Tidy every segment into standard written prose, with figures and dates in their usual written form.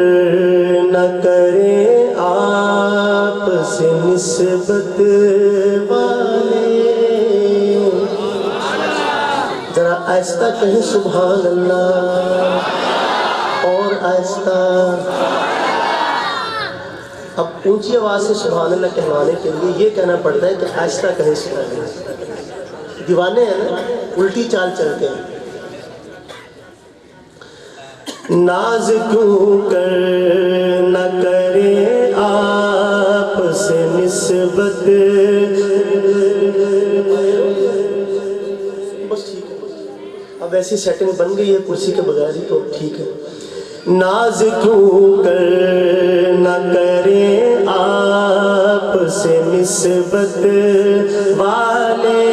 نہ کرے آپ سے نسبت والے، ذرا آہستہ کہیں سبحان اللہ، اور آہستہ۔ اب اونچی آواز سے سبحان اللہ کہوانے کے لیے یہ کہنا پڑتا ہے کہ آہستہ کہیں سبحان اللہ۔ دیوانے ہیں نا، الٹی چال چلتے ہیں۔ ناز کیوں کر نہ کرے آپ سے نسبت، بس ٹھیک ہے، اب ایسی سیٹنگ بن گئی ہے کرسی کے بغیر ہی، تو ٹھیک ہے۔ ناز کیوں کر نہ کرے آپ سے نسبت والے،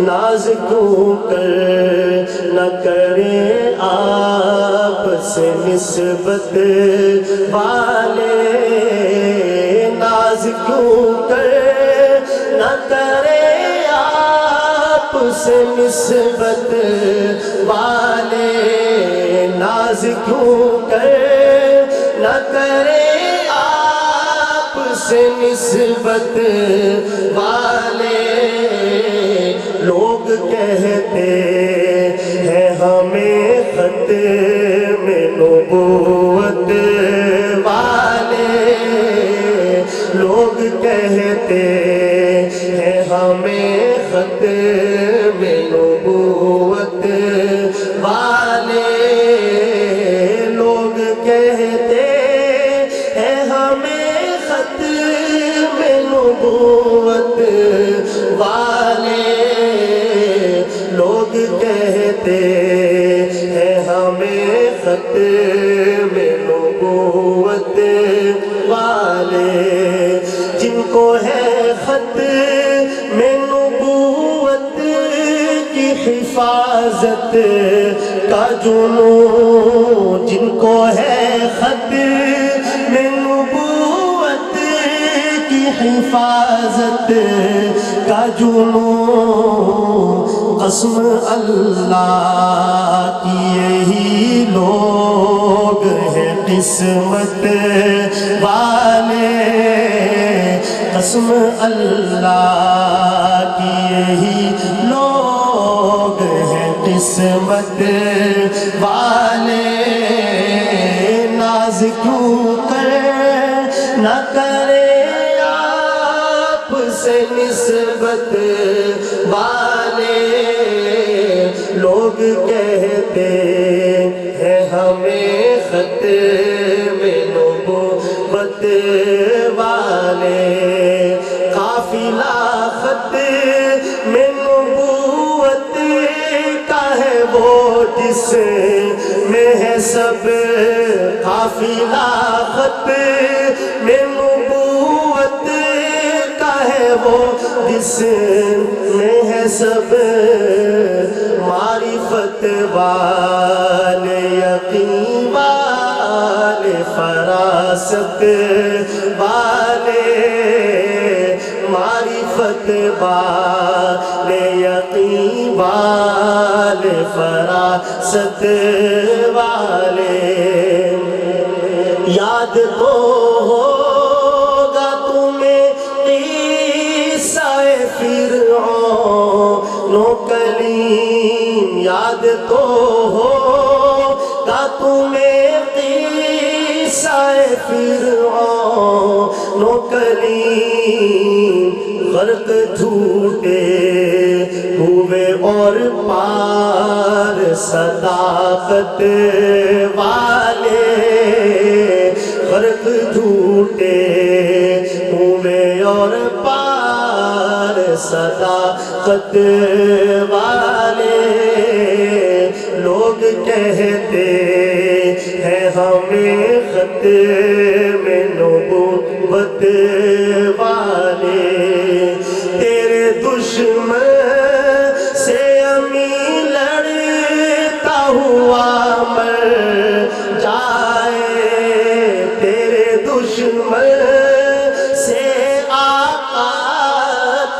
ناز کیوں کر نہ کرے آپ سے نسبت والے، ناز کیوں کر نہ کرے آپ سے نسبت والے، ناز کیوں کر نہ کرے آپ سے نسبت والے، لوگ کہتے ہیں ہمیں ختم نبوت والے، لوگ کہتے ہیں ہمیں ختم نبوت والے، لوگ کہتے ہیں ہمیں ختم نبوت والے، لوگ کہتے ہیں ہمیں ختم نبوت والے، جن کو ہے ختم نبوت کی حفاظت کا جنون، جن کو ہے ختم نبوت کی حفاظت کا جنون، قسم اللہ کی یہی لوگ ہیں قسمت والے، قسم اللہ کی یہی لوگ ہیں قسمت والے، ناز کیوں کر نہ کرے آپ سے نسبت والے، لوگ کہتے ہیں ہمیں ختم نبوت والے، قافلہ ختم نبوت کا ہے وہ جس میں ہے سب، قافلہ ختم نبوت کا ہے وہ جس میں ہے سب، معرفت والے یقین والے فراست والے، معرفت والے یقین والے فراست والے، یاد تو ہوگا تمہیں قصہ فرعون و کلیم، یاد تو ہوگا تمہیں قصہ فرعون و کلیم، غرق جھوٹے ہوئے اور پار صداقت والے، غرق جھوٹے ہوئے اور پار صداقت والے، لوگ کہتے ہیں ہمیں ختم نبوت والے، تیرے دشمن سے امین لڑتا ہوا مر جائے، تیرے دشمن سے آقا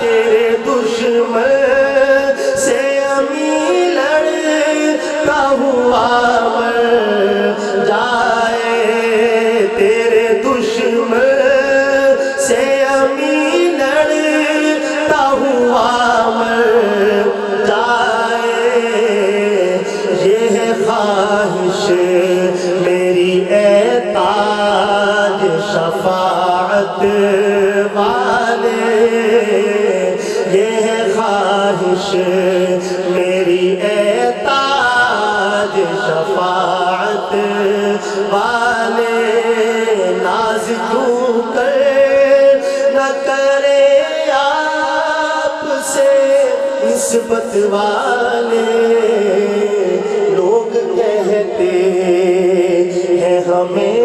تیرے دشمن سے امین لڑتا ہوا مر جائے، خواہش میری اے تاج شفاعت والے، ناز کیوں کر نہ کرے آپ سے نسبت والے، لوگ کہتے ہیں ہمیں